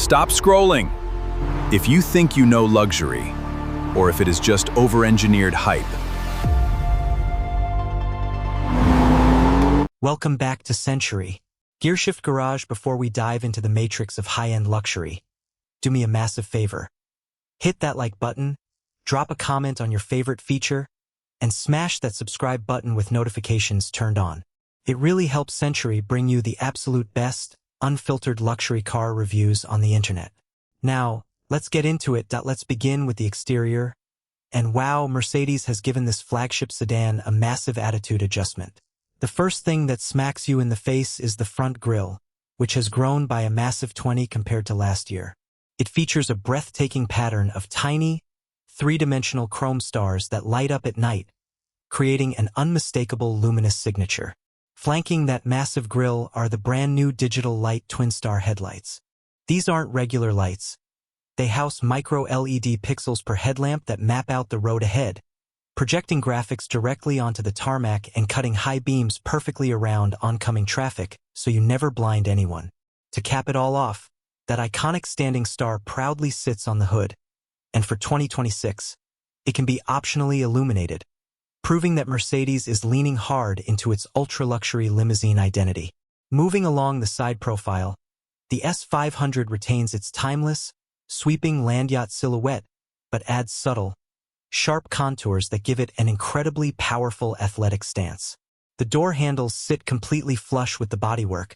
Stop scrolling! If you think you know luxury, or if it is just over-engineered hype. Welcome back to Century Gearshift Garage. Before we dive into the matrix of high-end luxury, do me a massive favor. Hit that like button, drop a comment on your favorite feature, and smash that subscribe button with notifications turned on. It really helps Century bring you the absolute best, unfiltered luxury car reviews on the internet. Now, let's get into it. Let's begin with the exterior. And wow, Mercedes has given this flagship sedan a massive attitude adjustment. The first thing that smacks you in the face is the front grille, which has grown by a massive 20 compared to last year. It features a breathtaking pattern of tiny, three-dimensional chrome stars that light up at night, creating an unmistakable luminous signature. Flanking that massive grille are the brand-new digital light twin-star headlights. These aren't regular lights. They house micro-LED pixels per headlamp that map out the road ahead, projecting graphics directly onto the tarmac and cutting high beams perfectly around oncoming traffic so you never blind anyone. To cap it all off, that iconic standing star proudly sits on the hood, and for 2026, it can be optionally illuminated, proving that Mercedes is leaning hard into its ultra-luxury limousine identity. Moving along the side profile, the S500 retains its timeless, sweeping land yacht silhouette, but adds subtle, sharp contours that give it an incredibly powerful athletic stance. The door handles sit completely flush with the bodywork,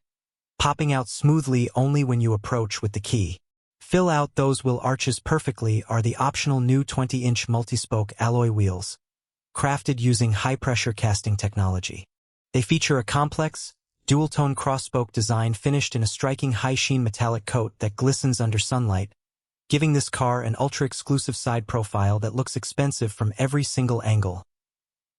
popping out smoothly only when you approach with the key. Fill out those wheel arches perfectly are the optional new 20-inch multi-spoke alloy wheels, crafted using high-pressure casting technology. They feature a complex, dual-tone cross-spoke design finished in a striking high-sheen metallic coat that glistens under sunlight, giving this car an ultra-exclusive side profile that looks expensive from every single angle.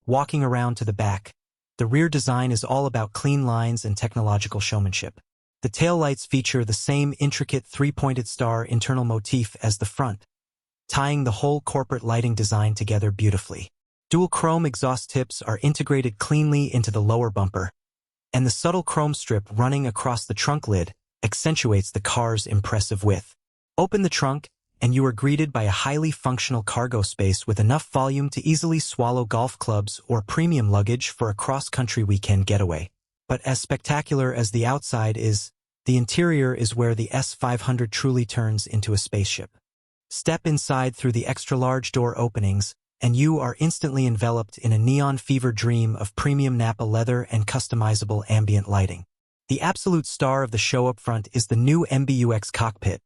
Walking around to the back, the rear design is all about clean lines and technological showmanship. The taillights feature the same intricate three-pointed star internal motif as the front, tying the whole corporate lighting design together beautifully. Dual chrome exhaust tips are integrated cleanly into the lower bumper, and the subtle chrome strip running across the trunk lid accentuates the car's impressive width. Open the trunk, and you are greeted by a highly functional cargo space with enough volume to easily swallow golf clubs or premium luggage for a cross-country weekend getaway. But as spectacular as the outside is, the interior is where the S500 truly turns into a spaceship. Step inside through the extra-large door openings, and you are instantly enveloped in a neon fever dream of premium Napa leather and customizable ambient lighting. The absolute star of the show up front is the new MB.OS cockpit,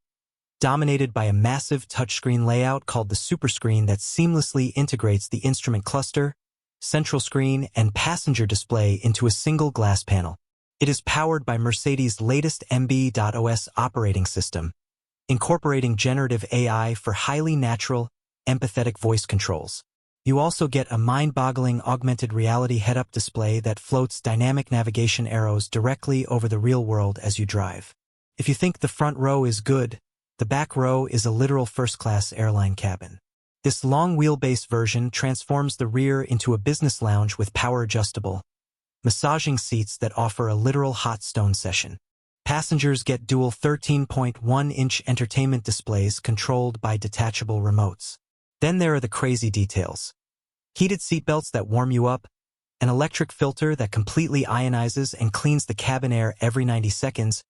dominated by a massive touchscreen layout called the Superscreen that seamlessly integrates the instrument cluster, central screen, and passenger display into a single glass panel. It is powered by Mercedes' latest MB.OS operating system, incorporating generative AI for highly natural, empathetic voice controls. You also get a mind-boggling augmented reality head-up display that floats dynamic navigation arrows directly over the real world as you drive. If you think the front row is good, the back row is a literal first-class airline cabin. This long wheelbase version transforms the rear into a business lounge with power-adjustable, massaging seats that offer a literal hot stone session. Passengers get dual 13.1-inch entertainment displays controlled by detachable remotes. Then there are the crazy details. Heated seatbelts that warm you up, an electric filter that completely ionizes and cleans the cabin air every 90 seconds,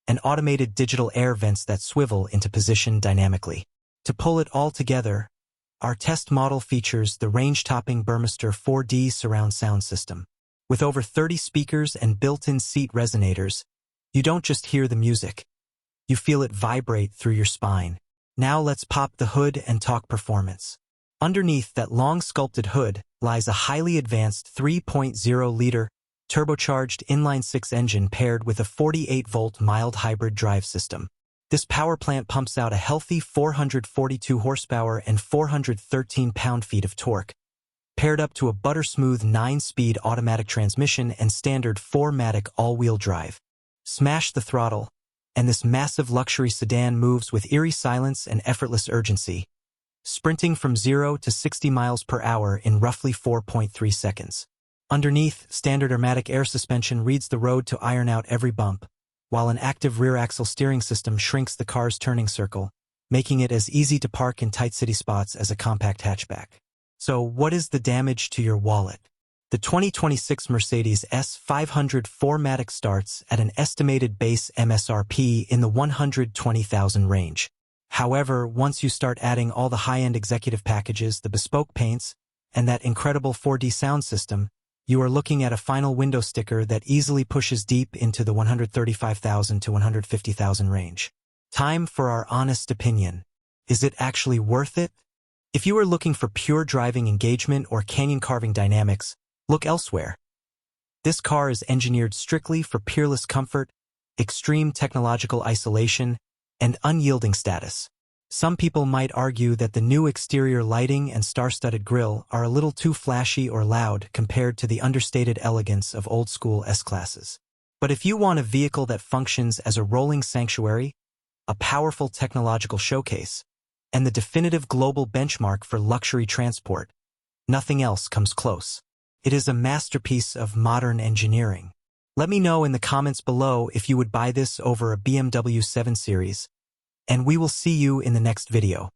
and automated digital air vents that swivel into position dynamically. To pull it all together, our test model features the range-topping Burmester 4D surround sound system. With over 30 speakers and built-in seat resonators, you don't just hear the music. You feel it vibrate through your spine. Now let's pop the hood and talk performance. Underneath that long sculpted hood lies a highly advanced 3.0-liter turbocharged inline-six engine paired with a 48-volt mild hybrid drive system. This power plant pumps out a healthy 442 horsepower and 413 pound-feet of torque, paired up to a butter-smooth 9-speed automatic transmission and standard 4MATIC all-wheel drive. Smash the throttle, and this massive luxury sedan moves with eerie silence and effortless urgency, sprinting from 0 to 60 miles per hour in roughly 4.3 seconds. Underneath, standard automatic air suspension reads the road to iron out every bump, while an active rear axle steering system shrinks the car's turning circle, making it as easy to park in tight city spots as a compact hatchback. So what is the damage to your wallet? The 2026 Mercedes S 500 4MATIC starts at an estimated base MSRP in the 120,000 range. However, once you start adding all the high-end executive packages, the bespoke paints, and that incredible 4D sound system, you are looking at a final window sticker that easily pushes deep into the 135,000 to 150,000 range. Time for our honest opinion. Is it actually worth it? If you are looking for pure driving engagement or canyon-carving dynamics, look elsewhere. This car is engineered strictly for peerless comfort, extreme technological isolation, and unyielding status. Some people might argue that the new exterior lighting and star-studded grille are a little too flashy or loud compared to the understated elegance of old-school S-classes. But if you want a vehicle that functions as a rolling sanctuary, a powerful technological showcase, and the definitive global benchmark for luxury transport, nothing else comes close. It is a masterpiece of modern engineering. Let me know in the comments below if you would buy this over a BMW 7 Series, and we will see you in the next video.